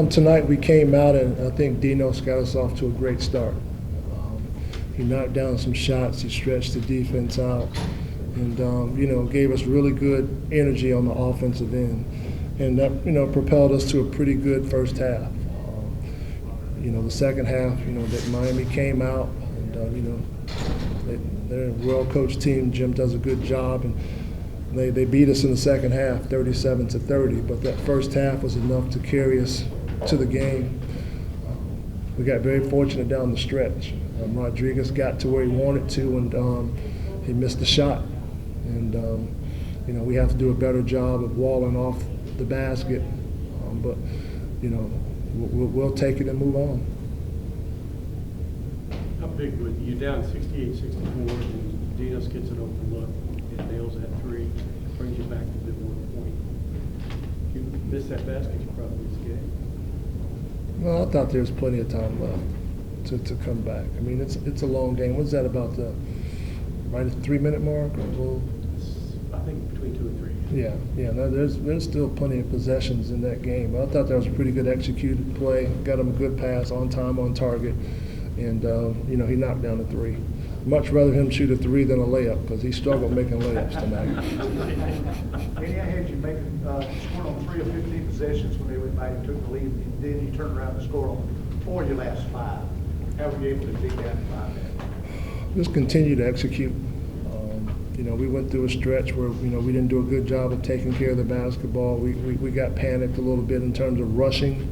Tonight we came out and I think Dinos got us off to a great start. He knocked down some shots, he stretched the defense out, and gave us really good energy on the offensive end. And that, propelled us to a pretty good first half. The second half, that Miami came out, and they're a well-coached team. Jim does a good job, and they beat us in the second half, 37-30. But that first half was enough to carry us to the game. We got very fortunate down the stretch. Rodriguez got to where he wanted to, and he missed the shot. And we have to do a better job of walling off the basket. But we'll take it and move on. How big would you down 68-64 and Dinos gets an open look and nails that three, brings you back to the 1 point. If you miss that basket, you probably lose the game. Well, I thought there was plenty of time left to come back. I mean, it's a long game. What's that about right at the 3-minute mark? Or I think between 2 and 3. Yeah. No, there's still plenty of possessions in that game. But I thought that was a pretty good executed play. Got him a good pass, on time, on target, and he knocked down the three. Much rather him shoot a three than a layup because he struggled making layups tonight. Kenny, I had you scored on 3 of 15 possessions when they went back and took the lead, and then you turned around and scored on 4 of your last 5. How were you able to dig down and find that? Just continue to execute. We went through a stretch where we didn't do a good job of taking care of the basketball. We got panicked a little bit in terms of rushing.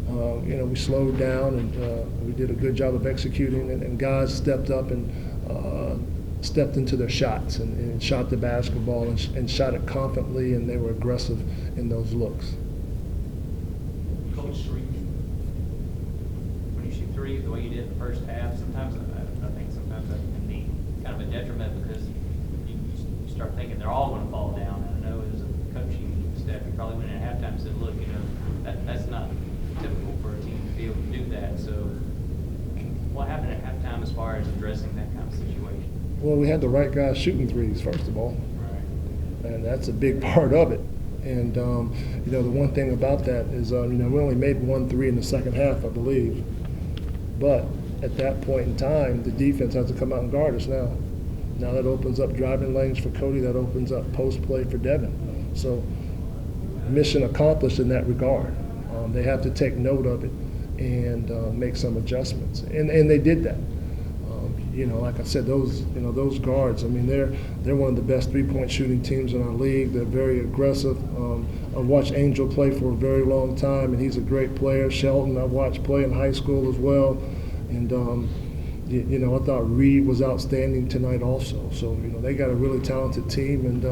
We slowed down and we did a good job of executing, and guys stepped up and stepped into their shots and shot the basketball and shot it confidently, and they were aggressive in those looks. Coach, when you shoot threes the way you did in the first half, sometimes I think sometimes that can be kind of a detriment because you start thinking they're all going to fall down. And I know as a coaching staff, you probably went in at halftime and said, look, that's not typical for a team to be able to do that. So what happened at halftime as far as addressing that kind of situation? Well, we had the right guys shooting threes, first of all. Right. And that's a big part of it. And, the one thing about that is, we only made 1 3 in the second half, I believe. But at that point in time, the defense has to come out and guard us now. Now that opens up driving lanes for Cody. That opens up post play for Devin. So mission accomplished in that regard. They have to take note of it and make some adjustments. And they did that. Like I said, those guards, I mean, they're one of the best three-point shooting teams in our league. They're very aggressive. I've watched Angel play for a very long time, and he's a great player. Shelton, I've watched play in high school as well. And, I thought Reed was outstanding tonight also. So, they got a really talented team, and,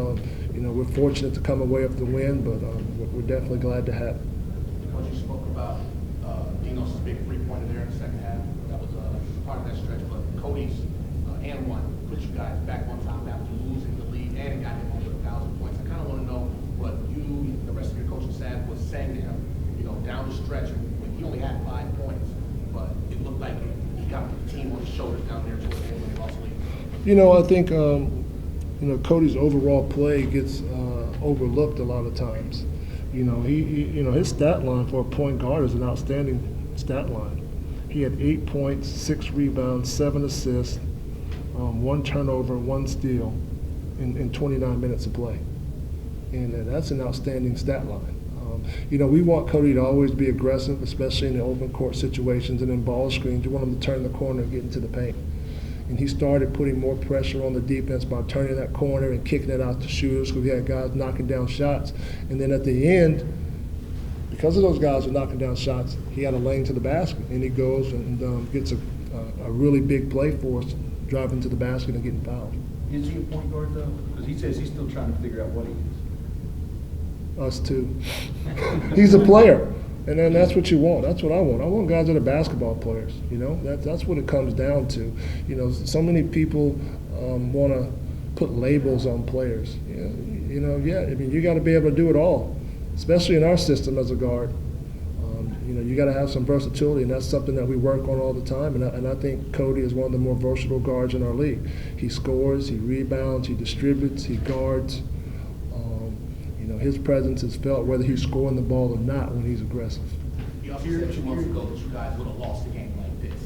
we're fortunate to come away with the win, but we're definitely glad to have it. Coach, you spoke about Dinos' big three-pointer there in the second half. That was part of that stretch, but Cody's and one put you guys back on top after losing the lead, and it got him over 1,000 points. I kind of want to know what you, the rest of your coaching staff, was saying to him, down the stretch when he only had 5 points, but it looked like he got the team on his shoulders down there towards the end when they lost the lead. I think Cody's overall play gets overlooked a lot of times. His stat line for a point guard is an outstanding stat line. He had 8 points, 6 rebounds, 7 assists, 1 turnover, 1 steal in 29 minutes of play. And that's an outstanding stat line. We want Cody to always be aggressive, especially in the open court situations and in ball screens. You want him to turn the corner and get into the paint. And he started putting more pressure on the defense by turning that corner and kicking it out to shooters because we had guys knocking down shots. And then at the end, because of those guys who are knocking down shots, he had a lane to the basket. And he goes and gets a really big play for us, driving to the basket and getting fouled. Is he a point guard, though? Because he says he's still trying to figure out what he is. Us too. He's a player. And then that's what you want. That's what I want. I want guys that are basketball players. That's what it comes down to. So many people want to put labels on players. You got to be able to do it all, especially in our system as a guard. You got to have some versatility, and that's something that we work on all the time. And I think Cody is one of the more versatile guards in our league. He scores, he rebounds, he distributes, he guards. You know, his presence is felt whether he's scoring the ball or not when he's aggressive. You also said 2 months ago that you guys would have lost a game like this.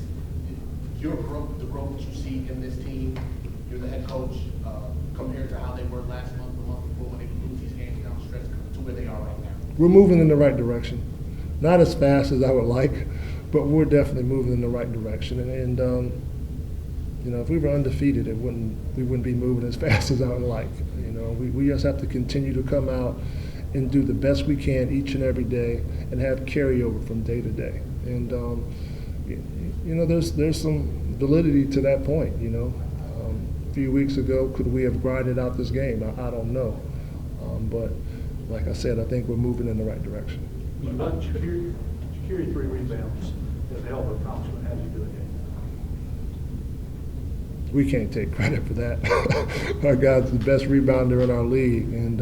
Your growth, the growth that you see in this team, you're the head coach, compared to how they were last month, the month before, when they would lose these games down the stretch to where they are right now. We're moving in the right direction. Not as fast as I would like, but we're definitely moving in the right direction. And you know, if we were undefeated, we wouldn't be moving as fast as I would like. You know, we just have to continue to come out and do the best we can each and every day, and have carryover from day to day. And you know, there's some validity to that point. You know, a few weeks ago, could we have grinded out this game? I don't know, but like I said, I think we're moving in the right direction. What about Shakiri? Shakiri 3 rebounds as a hell of a accomplishment. How did you do it? We can't take credit for that. Our guy's the best rebounder in our league, and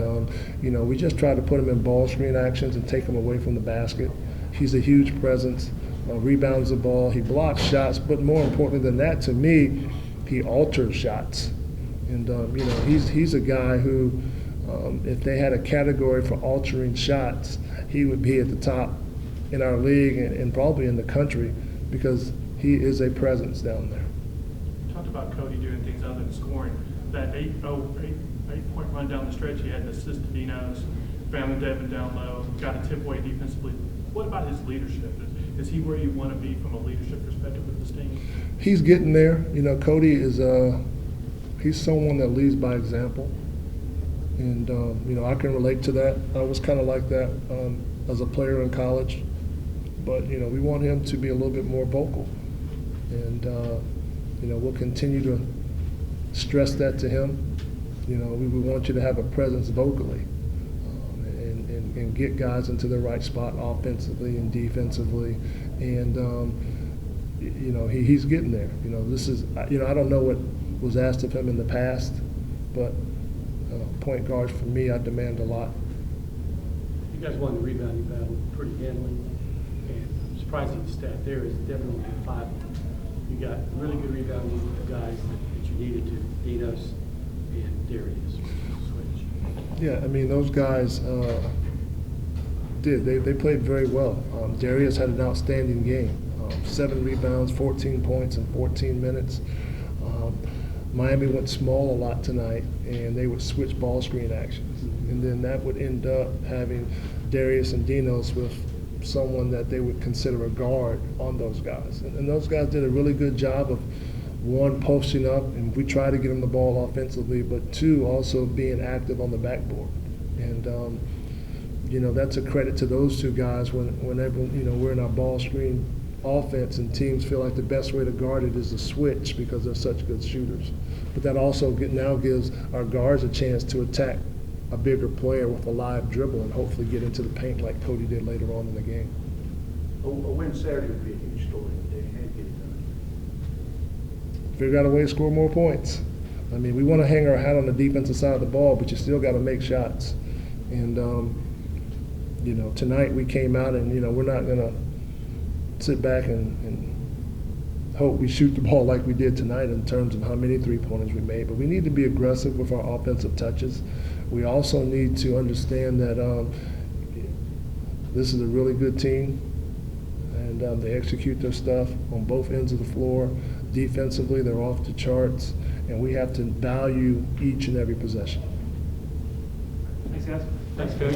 you know, we just try to put him in ball screen actions and take him away from the basket. He's a huge presence, rebounds the ball, he blocks shots, but more importantly than that, to me, he alters shots. And you know, he's a guy who, if they had a category for altering shots, he would be at the top in our league and probably in the country, because he is a presence down there. Talked about Cody doing things other than scoring. That 8-point run down the stretch, he had an assist to Dino's, found Devin down low, got a tip away defensively. What about his leadership? Is he where you want to be from a leadership perspective with this team? He's getting there. You know, Cody is he's someone that leads by example, and you know, I can relate to that. I was kind of like that as a player in college, but you know, we want him to be a little bit more vocal, and you know, we'll continue to stress that to him. You know, we want you to have a presence vocally, and get guys into the right spot offensively and defensively, and you know, he's getting there. You know, this is, you know, I don't know what was asked of him in the past, but point guards for me, I demand a lot. You guys won the rebounding battle pretty handily, and I'm surprised at the stat there is definitely 5. You got really good rebounding guys that you needed to, Dinos and Darius. Switch. Yeah, I mean, those guys did. They played very well. Darius had an outstanding game. 7 rebounds, 14 points in 14 minutes. Miami went small a lot tonight, and they would switch ball screen actions. And then that would end up having Darius and Dinos with someone that they would consider a guard on those guys. And those guys did a really good job of, 1, posting up, and we try to get them the ball offensively, but 2, also being active on the backboard. And you know, that's a credit to those 2 guys whenever, you know, we're in our ball screen offense and teams feel like the best way to guard it is to switch because they're such good shooters. But that also now gives our guards a chance to attack a bigger player with a live dribble and hopefully get into the paint like Cody did later on in the game. A win Saturday would be a huge story today. How do you get it done? Figure out a way to score more points. I mean, we want to hang our hat on the defensive side of the ball, but you still got to make shots. And you know, tonight we came out and, you know, we're not going to sit back and hope we shoot the ball like we did tonight in terms of how many 3-pointers we made, but we need to be aggressive with our offensive touches. We also need to understand that this is a really good team, and they execute their stuff on both ends of the floor. Defensively, they're off the charts, and we have to value each and every possession. Thanks, guys. Thanks, Coach.